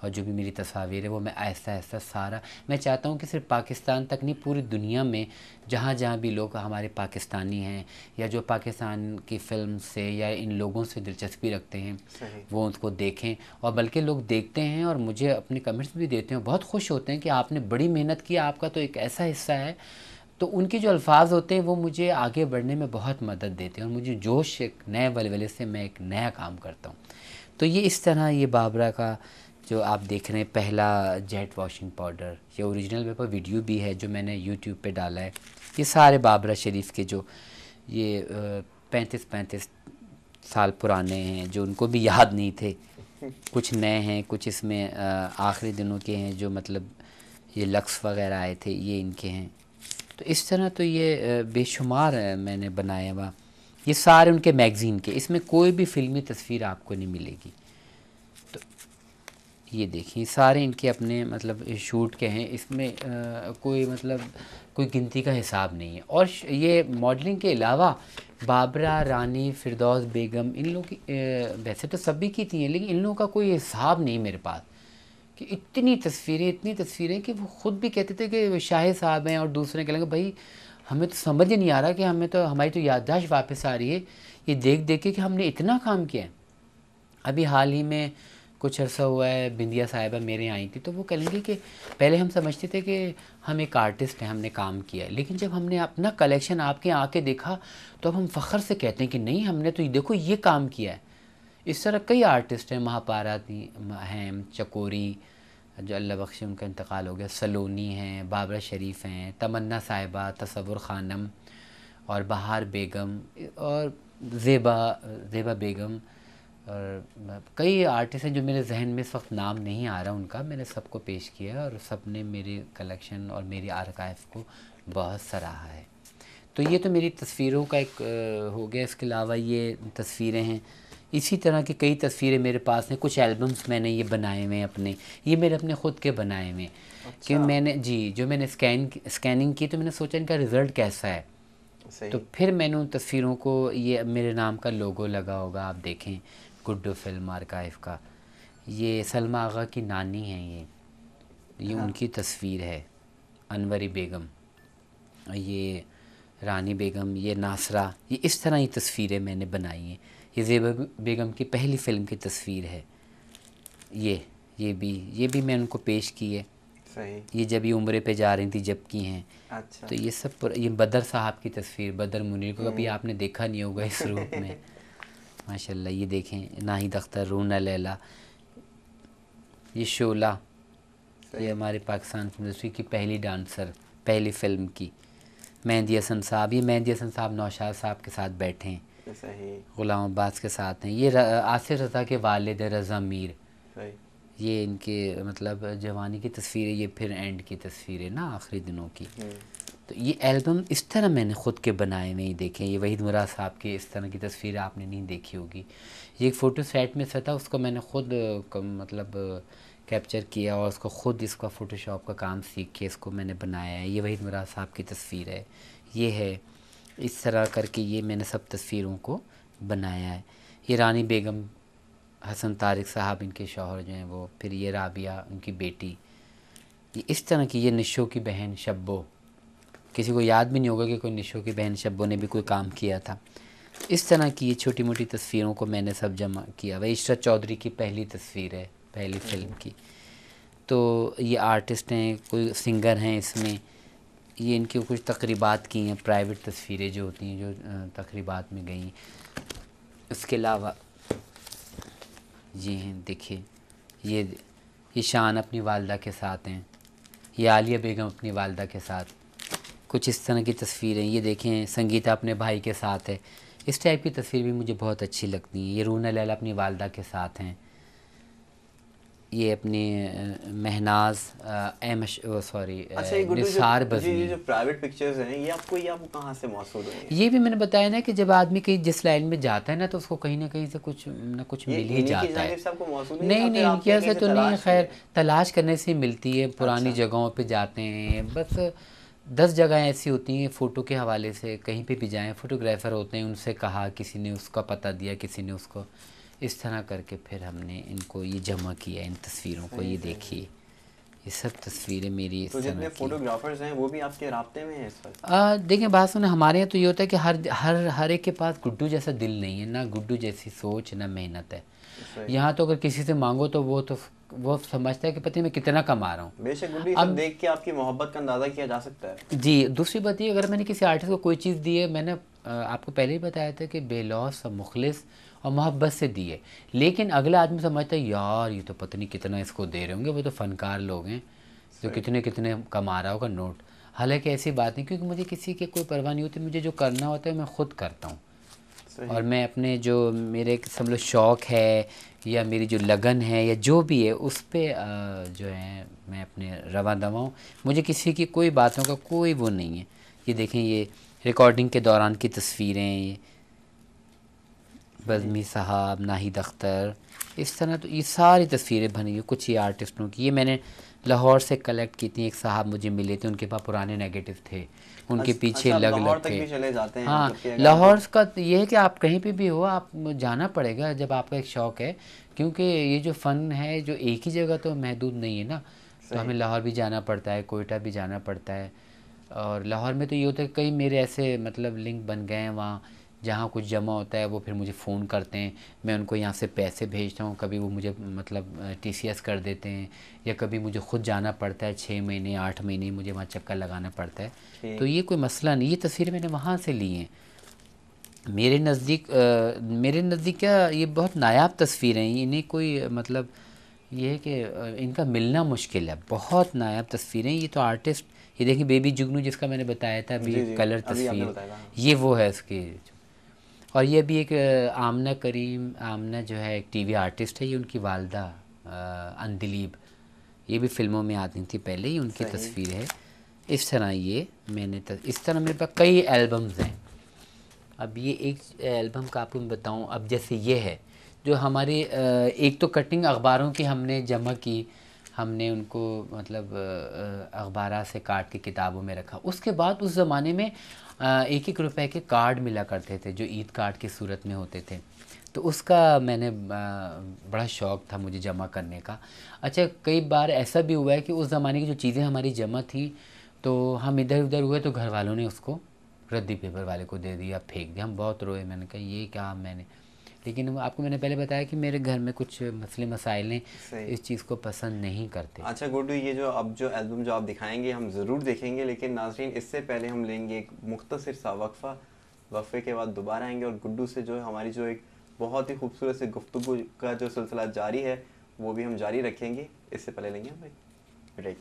और जो भी मेरी तस्वीर है वो मैं आहिस्ता आहिस्ता सारा, मैं चाहता हूँ कि सिर्फ पाकिस्तान तक नहीं, पूरी दुनिया में जहाँ जहाँ भी लोग हमारे पाकिस्तानी हैं या जो पाकिस्तान की फ़िल्म से या इन लोगों से दिलचस्पी रखते हैं वो उसको देखें। और बल्कि लोग देखते हैं और मुझे अपने कमेंट्स भी देते हैं, बहुत खुश होते हैं कि आपने बड़ी मेहनत की, आपका तो एक ऐसा हिस्सा है। तो उनके जो अल्फाज होते हैं वो मुझे आगे बढ़ने में बहुत मदद देते हैं और मुझे जोश, एक नए वलवले से मैं एक नया काम करता हूँ। तो ये इस तरह ये बाबरा का जो आप देख रहे हैं पहला जेट वॉशिंग पाउडर, ये ओरिजिनल मेरे पास वीडियो भी है जो मैंने यूट्यूब पे डाला है। ये सारे बाबरा शरीफ के जो ये 35 साल पुराने हैं जो उनको भी याद नहीं थे, कुछ नए हैं, कुछ इसमें आखिरी दिनों के हैं जो मतलब ये लक्स वगैरह आए थे, ये इनके हैं। तो इस तरह तो ये बेशुमार मैंने बनाया हुआ, ये सारे उनके मैगज़ीन के, इसमें कोई भी फ़िल्मी तस्वीर आपको नहीं मिलेगी। तो ये देखिए सारे इनके अपने मतलब शूट के हैं, इसमें कोई मतलब कोई गिनती का हिसाब नहीं है। और ये मॉडलिंग के अलावा बाबरा, रानी, फिरदौस बेगम, इन लोगों की वैसे तो सभी की थी, लेकिन इन लोगों का कोई हिसाब नहीं मेरे पास कि इतनी तस्वीरें कि वो ख़ुद भी कहते थे कि शाहिद साहब हैं और दूसरे कहेंगे भाई हमें तो समझ ही नहीं आ रहा कि हमारी तो याददाश्त वापस आ रही है ये देख देख के कि हमने इतना काम किया है। अभी हाल ही में कुछ अर्सा हुआ है, बिंदिया साहिबा मेरे यहाँ आई थी, तो वो कहेंगे कि पहले हम समझते थे कि हम एक आर्टिस्ट हैं, हमने काम किया है, लेकिन जब हमने अपना कलेक्शन आपके यहाँ आके देखा तो अब हम फ़ख्र से कहते हैं कि नहीं हमने तो देखो ये काम किया है। इस तरह कई आर्टिस्ट हैं, महापाराती हैं, चकोरी जो अल्लाह बख्शे उनका इंतकाल हो गया, सलोनी हैं, बाबरा शरीफ हैं, तमन्ना साहिबा, तसव्वुर खानम और बहार बेगम और ज़ेबा बेगम और कई आर्टिस्ट हैं जो मेरे जहन में इस वक्त नाम नहीं आ रहा उनका, मैंने सबको पेश किया है और सब ने मेरे कलेक्शन और मेरी आर्काइव को बहुत सराहा है। तो ये तो मेरी तस्वीरों का एक हो गया। इसके अलावा ये तस्वीरें हैं, इसी तरह की कई तस्वीरें मेरे पास हैं, कुछ एल्बम्स मैंने ये बनाए हुए हैं अपने, ये मेरे अपने ख़ुद के बनाए हुए हैं। कि मैंने जो मैंने स्कैनिंग की तो मैंने सोचा इनका रिज़ल्ट कैसा है, तो फिर मैंने उन तस्वीरों को, ये मेरे नाम का लोगो लगा होगा आप देखें, गुड्डू फिल्म आर्काइव का, ये सलमा आगा की नानी हैं, ये उनकी तस्वीर है, अनवरी बेगम, ये रानी बेगम, ये नासरा, ये इस तरह की तस्वीरें मैंने बनाई हैं। ये ज़ेबा बेगम की पहली फ़िल्म की तस्वीर है, ये भी मैंने उनको पेश की है। सही। ये जब ये उम्रे पे जा रही थी जब की हैं। अच्छा। तो ये सब, ये बदर साहब की तस्वीर, बदर मुनीर को कभी आपने देखा नहीं होगा इस रूप में माशाल्लाह। ये देखें, नाहिद अख्तर, रूना लैला, ये शोला, ये हमारे पाकिस्तान इंडस्ट्री की पहली डांसर, पहली फ़िल्म की। मेहंदी हसन साहब, ये मेहंदी हसन साहब नौशाद साहब के साथ बैठे हैं, ग़ुलाम अब्बास के साथ हैं। ये आसिर रज़ा के वालिद रज़ा मीर, ये इनके मतलब जवानी की तस्वीर है, ये फिर एंड की तस्वीर है ना, आखिरी दिनों की। तो ये एल्बम इस तरह मैंने ख़ुद के बनाए नहीं देखे। ये वहीद मुराद साहब की इस तरह की तस्वीर आपने नहीं देखी होगी। ये एक फ़ोटो सेट में से था, उसको मैंने ख़ुद मतलब कैप्चर किया और उसको ख़ुद इसका फ़ोटोशॉप का काम सीख के इसको मैंने बनाया है। ये वहीद मुराद साहब की तस्वीर है, ये है, इस तरह करके ये मैंने सब तस्वीरों को बनाया है। ये रानी बेगम, हसन तारिक साहब इनके शौहर जो हैं वो, फिर ये राबिया उनकी बेटी, ये इस तरह की, ये निशो की बहन शब्बो, किसी को याद भी नहीं होगा कि कोई निशो की बहन शब्बो ने भी कोई काम किया था। इस तरह की ये छोटी मोटी तस्वीरों को मैंने सब जमा किया। वही इशरत चौधरी की पहली तस्वीर है, पहली फ़िल्म की। तो ये आर्टिस्ट हैं, कोई सिंगर हैं इसमें, ये इनकी कुछ तकरीबात की हैं, प्राइवेट तस्वीरें जो होती हैं जो तकरीबात में गई। इसके अलावा ये हैं, देखिए ये शान अपनी वालदा के साथ हैं, ये आलिया बेगम अपनी वालदा के साथ, कुछ इस तरह की तस्वीरें। ये देखें, संगीता अपने भाई के साथ है, इस टाइप की तस्वीर भी मुझे बहुत अच्छी लगती हैं। ये रूना लैला अपनी वालदा के साथ हैं, ये अपनी महनाज निसार बज़मी। ये जो प्राइवेट पिक्चर्स हैं ये आपको कहाँ से मौसूल हुई? ये भी मैंने बताया ना कि जब आदमी कहीं जिस लाइन में जाता है ना तो उसको कहीं ना कहीं से कुछ ना कुछ मिल ही जाता है। नहीं इनकी ऐसे तो नहीं, खैर तलाश करने से मिलती है, पुरानी जगहों पे जाते हैं। बस 10 जगह ऐसी होती हैं, फ़ोटो के हवाले से कहीं पे भी जाएं, फ़ोटोग्राफ़र होते हैं, उनसे कहा, किसी ने उसका पता दिया, किसी ने उसको इस तरह करके फिर हमने इनको ये जमा किया, इन तस्वीरों को। ये देखिए, ये सब तस्वीरें मेरी इस तो तरह जितने की। फोटोग्राफर्स हैं वो भी आपके राब्ते में हैं इस वक्त? देखिए बात सुने, हमारे यहाँ तो ये होता है कि हर एक के पास गुड्डू जैसा दिल नहीं है, ना गुड्डू जैसी सोच, ना मेहनत है। सही। यहाँ तो अगर किसी से मांगो तो वो समझता है कि पता नहीं मैं कितना कमा रहा हूँ। बेशक गुड्डू, ये सब देख के आपकी मोहब्बत का अंदाज़ा किया जा सकता है। जी, दूसरी बात ये, अगर मैंने किसी आर्टिस्ट को कोई चीज़ दी है, मैंने आपको पहले ही बताया था कि बेलौस और मुखलिस और मोहब्बत से दी है, लेकिन अगला आदमी समझता है यार ये तो पता नहीं कितना इसको दे रहे होंगे, वो तो फ़नकार लोग हैं जो कितने कितने कमा रहा होगा नोट। हालांकि ऐसी बात नहीं, क्योंकि मुझे किसी की कोई परवाह नहीं होती, मुझे जो करना होता है मैं ख़ुद करता हूँ। और मैं अपने जो मेरे समझ लो शौक़ है या मेरी जो लगन है या जो भी है उस पर जो है मैं अपने रवा दवा हूँ। मुझे किसी की कोई बातों का कोई वो नहीं है। ये देखें, ये रिकॉर्डिंग के दौरान की तस्वीरें, बज़मी साहब, नाहिद अख्तर, इस तरह तो ये सारी तस्वीरें बनी हुई। कुछ ये आर्टिस्टों की, ये मैंने लाहौर से कलेक्ट की थी। एक साहब मुझे मिले थे, उनके पास पुराने नेगेटिव थे, उनके पीछे अच्छा, लग लाहौर लग तक के। भी चले जाते हैं? हाँ, मतलब कि अगर लाहौर का ये है कि आप कहीं पे भी हो, आप जाना पड़ेगा जब आपका एक शौक़ है, क्योंकि ये जो फ़न है जो एक ही जगह तो महदूद नहीं है ना। तो हमें लाहौर भी जाना पड़ता है, कोयटा भी जाना पड़ता है। और लाहौर में तो ये होता है कई मेरे ऐसे मतलब लिंक बन गए हैं वहाँ, जहाँ कुछ जमा होता है वो फिर मुझे फ़ोन करते हैं, मैं उनको यहाँ से पैसे भेजता हूँ, कभी वो मुझे मतलब TCS कर देते हैं, या कभी मुझे ख़ुद जाना पड़ता है 6 महीने 8 महीने मुझे वहाँ चक्कर लगाना पड़ता है। तो ये कोई मसला नहीं। ये तस्वीरें मैंने वहाँ से ली हैं। मेरे नज़दीक क्या ये बहुत नायाब तस्वीरें हैं, इन्हें कोई मतलब ये है कि इनका मिलना मुश्किल है। बहुत नायाब तस्वीरें। ये तो आर्टिस्ट, ये देखिए बेबी जुगनू जिसका मैंने बताया था अभी, कलर तस्वीर, ये वो है उसकी। और ये भी एक आमना करीम, आमना जो है एक टीवी आर्टिस्ट है, ये उनकी वालदा अंदिलीब, ये भी फिल्मों में आती थी पहले ही, उनकी तस्वीर है। इस तरह ये मैंने इस तरह मेरे पास कई एल्बम्स हैं। अब ये एक एल्बम का आपको मैं बताऊं, अब जैसे ये है जो हमारे एक तो कटिंग अखबारों की हमने जमा की, हमने उनको मतलब अखबार से काट के किताबों में रखा। उसके बाद उस ज़माने में 1-1 रुपए के कार्ड मिला करते थे जो ईद कार्ड की सूरत में होते थे, तो उसका मैंने बड़ा शौक़ था मुझे जमा करने का। अच्छा, कई बार ऐसा भी हुआ है कि उस ज़माने की जो चीज़ें हमारी जमा थी तो हम इधर उधर हुए तो घर वालों ने उसको रद्दी पेपर वाले को दे दिया, फेंक दिया। हम बहुत रोए, मैंने कहा ये क्या मैंने, लेकिन आपको मैंने पहले बताया कि मेरे घर में कुछ मसले मसाइल हैं, इस चीज़ को पसंद नहीं करते। अच्छा गुड्डू, ये जो अब जो एल्बम जो आप दिखाएंगे हम ज़रूर देखेंगे, लेकिन नाज़रीन इससे पहले हम लेंगे एक मुख्तसर सा वक्फ़े के बाद दोबारा आएंगे और गुड्डू से जो है हमारी जो एक बहुत ही खूबसूरत से गुफ्तगू का जो सिलसिला जारी है वो भी हम जारी रखेंगे। इससे पहले लेंगे हम ब्रेक।